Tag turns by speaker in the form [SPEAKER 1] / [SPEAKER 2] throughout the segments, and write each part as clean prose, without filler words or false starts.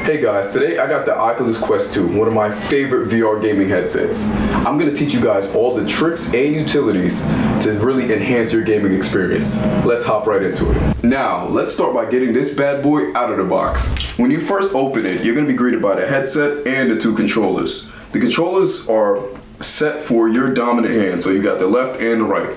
[SPEAKER 1] Hey guys, today I got the Oculus Quest 2, one of my favorite VR gaming headsets. I'm going to teach you guys all the tricks and utilities to really enhance your gaming experience. Let's hop right into it. Now, let's start by getting this bad boy out of the box. When you first open it, you're going to be greeted by the headset and the two controllers. The controllers are set for your dominant hand, so you got the left and the right.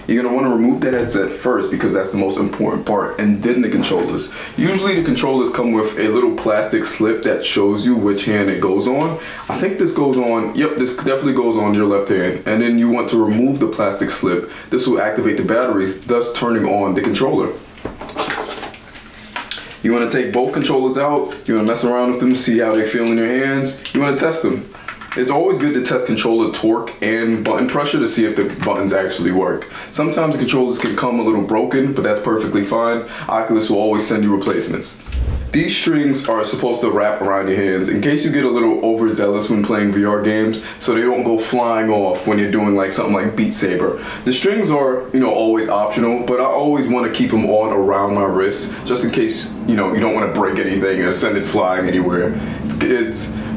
[SPEAKER 1] You're going to want to remove the headset first because that's the most important part, and then the controllers. Usually the controllers come with a little plastic slip that shows you which hand it goes on. I think this goes on, yep, this definitely goes on your left hand. And then you want to remove the plastic slip. This will activate the batteries, thus turning on the controller. You want to take both controllers out, you want to mess around with them, see how they feel in your hands, you want to test them. It's always good to test controller torque and button pressure to see if the buttons actually work. Sometimes the controllers can come a little broken, but that's perfectly fine. Oculus will always send you replacements. These strings are supposed to wrap around your hands in case you get a little overzealous when playing VR games, so they don't go flying off when you're doing like something like Beat Saber. The strings are, always optional, but I always want to keep them on around my wrist just in case, you don't want to break anything or send it flying anywhere.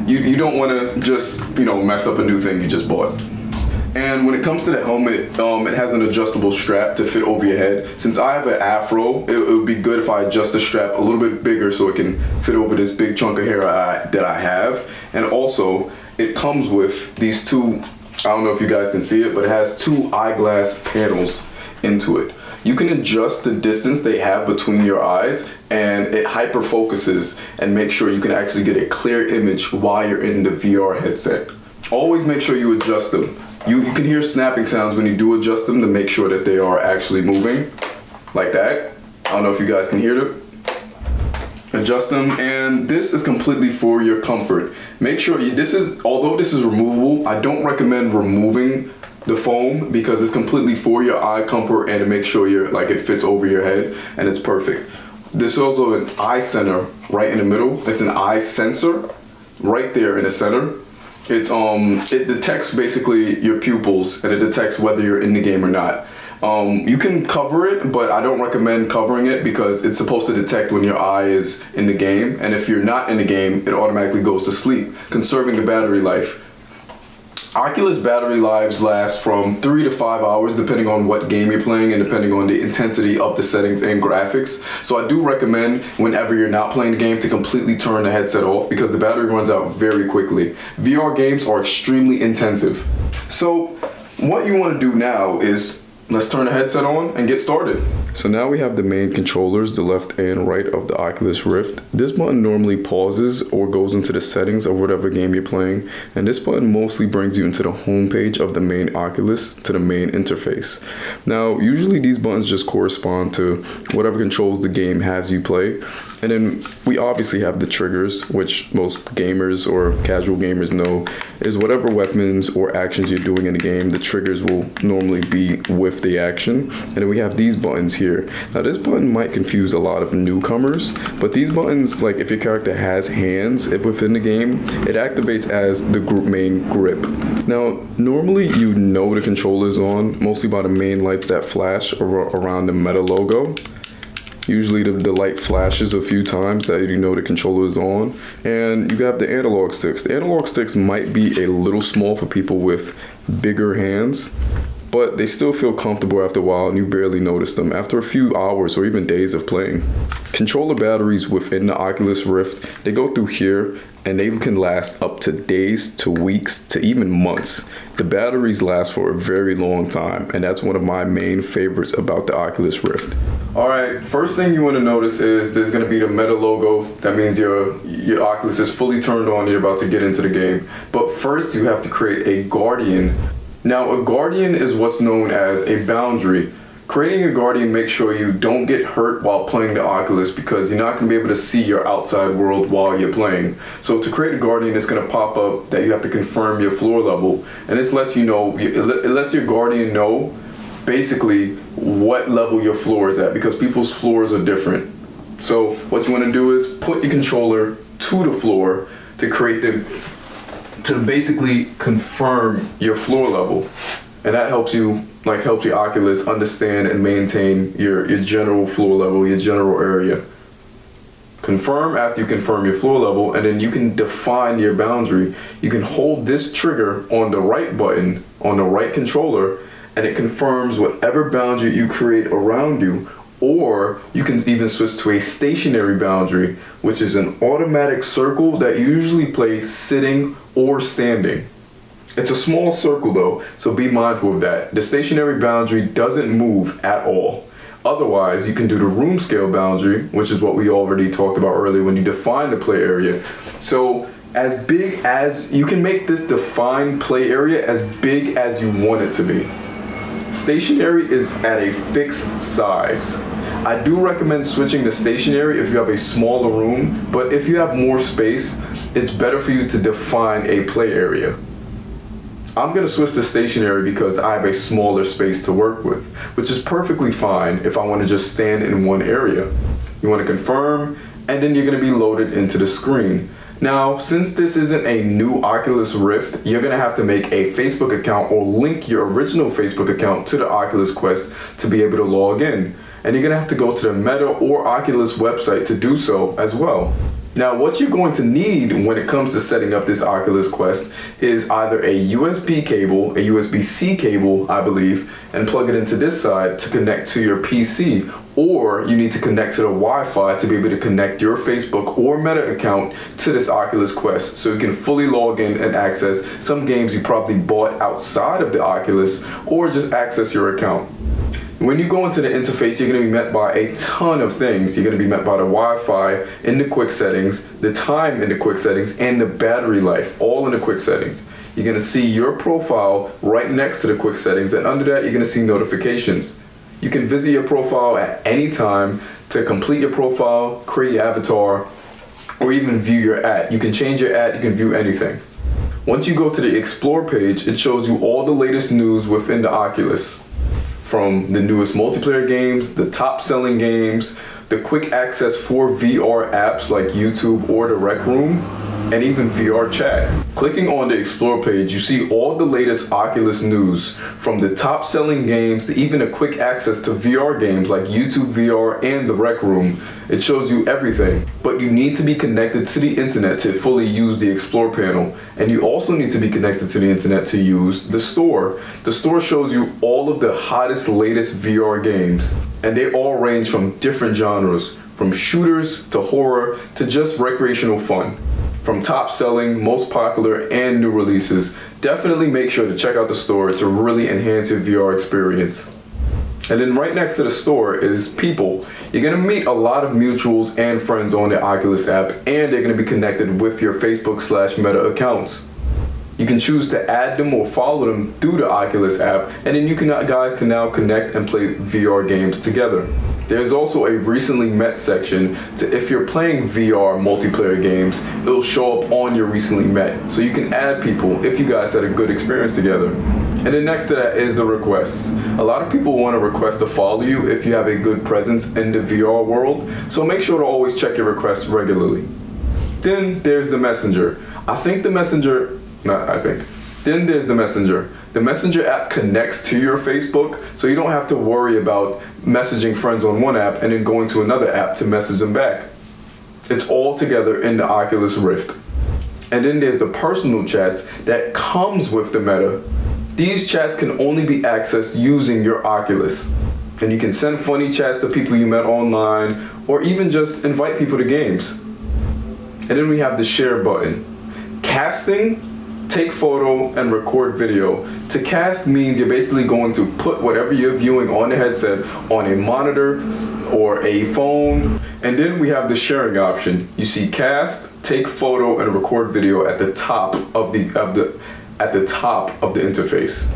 [SPEAKER 1] You don't want to just, mess up a new thing you just bought. And when it comes to the helmet, it has an adjustable strap to fit over your head. Since I have an afro, it would be good if I adjust the strap a little bit bigger so it can fit over this big chunk of hair that I have. And also, it comes with these two, I don't know if you guys can see it, but it has two eyeglass panels into it. You can adjust the distance they have between your eyes, and it hyper focuses and make sure you can actually get a clear image while you're in the VR headset. Always make sure you adjust them. You can hear snapping sounds when you do adjust them to make sure that they are actually moving, like that. I don't know if you guys can hear them. Adjust them, and this is completely for your comfort. Make sure although this is removable, I don't recommend removing the foam because it's completely for your eye comfort and to make sure it fits over your head and it's perfect. There's also an eye center right in the middle. It's an eye sensor right there in the center. It detects basically your pupils and it detects whether you're in the game or not. You can cover it, but I don't recommend covering it because it's supposed to detect when your eye is in the game, and if you're not in the game, it automatically goes to sleep, conserving the battery life. Oculus battery lives last from 3 to 5 hours depending on what game you're playing and depending on the intensity of the settings and graphics. So I do recommend whenever you're not playing the game to completely turn the headset off because the battery runs out very quickly. VR games are extremely intensive. So what you want to do now is let's turn the headset on and get started. So now we have the main controllers, the left and right of the Oculus Rift. This button normally pauses or goes into the settings of whatever game you're playing, and this button mostly brings you into the home page of the main Oculus to the main interface. Now, usually these buttons just correspond to whatever controls the game has you play. And then we obviously have the triggers, which most gamers or casual gamers know is whatever weapons or actions you're doing in the game, the triggers will normally be with the action. And then we have these buttons here. Now this button might confuse a lot of newcomers, but these buttons, like if your character has hands within the game, it activates as the main grip. Now, normally you know the controller's on, mostly by the main lights that flash around the Meta logo. Usually the light flashes a few times that you know the controller is on. And you have the analog sticks. The analog sticks might be a little small for people with bigger hands, but they still feel comfortable after a while and you barely notice them after a few hours or even days of playing. Controller batteries within the Oculus Rift, they go through here and they can last up to days to weeks to even months. The batteries last for a very long time, and that's one of my main favorites about the Oculus Rift. Alright, first thing you want to notice is there's going to be the Meta logo. That means your Oculus is fully turned on, you're about to get into the game. But first you have to create a guardian. Now a guardian is what's known as a boundary. Creating a guardian makes sure you don't get hurt while playing the Oculus because you're not going to be able to see your outside world while you're playing. So to create a guardian, it's going to pop up that you have to confirm your floor level, and this lets you know, it lets your guardian know basically what level your floor is at because people's floors are different. So what you want to do is put your controller to the floor to basically confirm your floor level, and that helps your Oculus understand and maintain your general floor level, your general area. Confirm after you confirm your floor level, and then you can define your boundary. You can hold this trigger on the right button, on the right controller, and it confirms whatever boundary you create around you. Or you can even switch to a stationary boundary, which is an automatic circle that you usually play sitting or standing. It's a small circle though, so be mindful of that. The stationary boundary doesn't move at all. Otherwise, you can do the room scale boundary, which is what we already talked about earlier when you define the play area. So as big as you can make this defined play area as big as you want it to be. Stationary is at a fixed size. I do recommend switching to stationary if you have a smaller room, but if you have more space, it's better for you to define a play area. I'm going to switch to stationary because I have a smaller space to work with, which is perfectly fine if I want to just stand in one area. You want to confirm, and then you're going to be loaded into the screen. Now, since this isn't a new Oculus Rift, you're going to have to make a Facebook account or link your original Facebook account to the Oculus Quest to be able to log in. And you're going to have to go to the Meta or Oculus website to do so as well. Now, what you're going to need when it comes to setting up this Oculus Quest is either a USB cable, a USB-C cable, I believe, and plug it into this side to connect to your PC, or you need to connect to the Wi-Fi to be able to connect your Facebook or Meta account to this Oculus Quest so you can fully log in and access some games you probably bought outside of the Oculus, or just access your account. When you go into the interface, you're going to be met by a ton of things. You're going to be met by the Wi-Fi in the quick settings, the time in the quick settings, and the battery life, all in the quick settings. You're going to see your profile right next to the quick settings, and under that, you're going to see notifications. You can visit your profile at any time to complete your profile, create your avatar, or even view your ad. You can change your ad, you can view anything. Once you go to the Explore page, it shows you all the latest news within the Oculus. From the newest multiplayer games, the top selling games, the quick access for VR apps like YouTube or the Rec Room, and even VR chat. Clicking on the Explore page, you see all the latest Oculus news, from the top selling games to even a quick access to VR games like YouTube VR and the Rec Room. It shows you everything, but you need to be connected to the internet to fully use the Explore panel, and you also need to be connected to the internet to use the store. The store shows you all of the hottest, latest VR games, and they all range from different genres, from shooters to horror to just recreational fun. From top selling, most popular, and new releases, definitely make sure to check out the store to really enhance your VR experience. And then right next to the store is people. You're going to meet a lot of mutuals and friends on the Oculus app, and they're going to be connected with your Facebook/Meta accounts. You can choose to add them or follow them through the Oculus app, and then guys can now connect and play VR games together. There's also a recently met section to if you're playing VR multiplayer games, it'll show up on your recently met. So you can add people if you guys had a good experience together. And then next to that is the requests. A lot of people want to request to follow you if you have a good presence in the VR world, so make sure to always check your requests regularly. Then there's the Messenger. Then there's the Messenger. The Messenger app connects to your Facebook, so you don't have to worry about messaging friends on one app and then going to another app to message them back. It's all together in the Oculus Rift. And then there's the personal chats that comes with the Meta. These chats can only be accessed using your Oculus. And you can send funny chats to people you met online, or even just invite people to games. And then we have the share button. Casting, take photo, and record video. To cast means you're basically going to put whatever you're viewing on the headset on a monitor or a phone. And then we have the sharing option. You see cast, take photo, and record video at the top of the interface.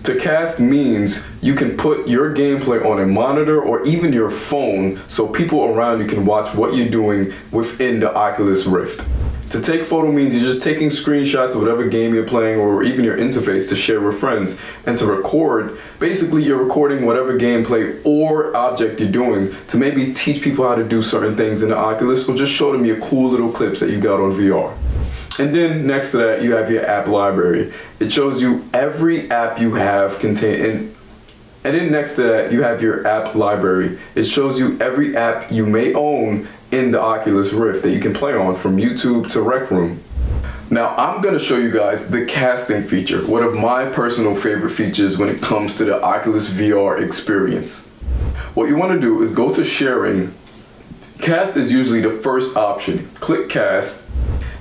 [SPEAKER 1] To cast means you can put your gameplay on a monitor or even your phone so people around you can watch what you're doing within the Oculus Rift. To take photo means you're just taking screenshots of whatever game you're playing or even your interface to share with friends. And to record, basically you're recording whatever gameplay or object you're doing to maybe teach people how to do certain things in the Oculus, or just show them your cool little clips that you got on VR. And then next to that, you have your app library. It shows you every app you have contained. And then next to that, you have your app library. It shows you every app you may own in the Oculus Rift that you can play on from YouTube to Rec Room. Now I'm going to show you guys the casting feature, one of my personal favorite features when it comes to the Oculus VR experience. What you want to do is go to sharing. Cast is usually the first option. Click cast,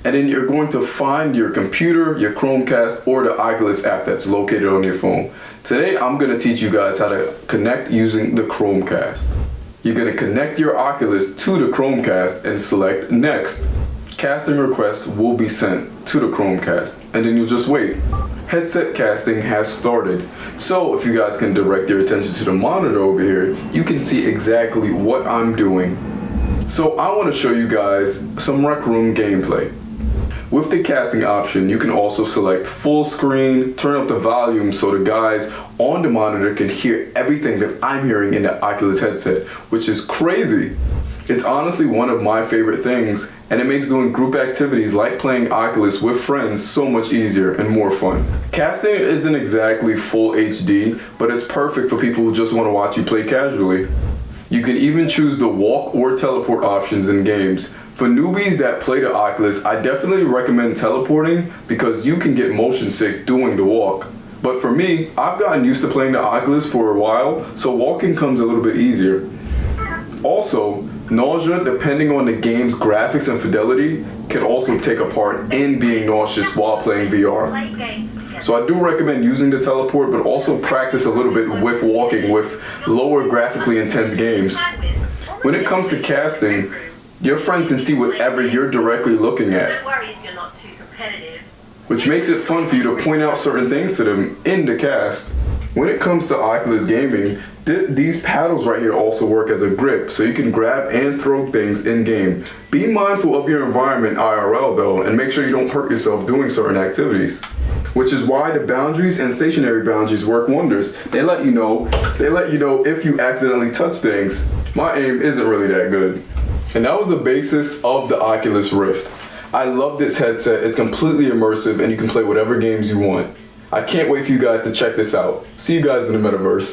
[SPEAKER 1] and then you're going to find your computer, your Chromecast, or the Oculus app that's located on your phone. Today I'm going to teach you guys how to connect using the Chromecast. You're going to connect your Oculus to the Chromecast and select next. Casting requests will be sent to the Chromecast, and then you'll just wait. Headset casting has started. So if you guys can direct your attention to the monitor over here, you can see exactly what I'm doing. So I want to show you guys some Rec Room gameplay. With the casting option, you can also select full screen, turn up the volume so the guys on the monitor can hear everything that I'm hearing in the Oculus headset, which is crazy. It's honestly one of my favorite things, and it makes doing group activities like playing Oculus with friends so much easier and more fun. Casting isn't exactly full HD, but it's perfect for people who just want to watch you play casually. You can even choose the walk or teleport options in games. For newbies that play the Oculus, I definitely recommend teleporting because you can get motion sick doing the walk. But for me, I've gotten used to playing the Oculus for a while, so walking comes a little bit easier. Also, nausea, depending on the game's graphics and fidelity, can also take a part in being nauseous while playing VR. So I do recommend using the teleport, but also practice a little bit with walking with lower graphically intense games. When it comes to casting, your friends can see whatever you're directly looking at, which makes it fun for you to point out certain things to them in the cast. When it comes to Oculus gaming, these paddles right here also work as a grip, so you can grab and throw things in-game. Be mindful of your environment IRL though, and make sure you don't hurt yourself doing certain activities. Which is why the boundaries and stationary boundaries work wonders. They let you know if you accidentally touch things. My aim isn't really that good. And that was the basis of the Oculus Rift. I love this headset. It's completely immersive and you can play whatever games you want. I can't wait for you guys to check this out. See you guys in the metaverse.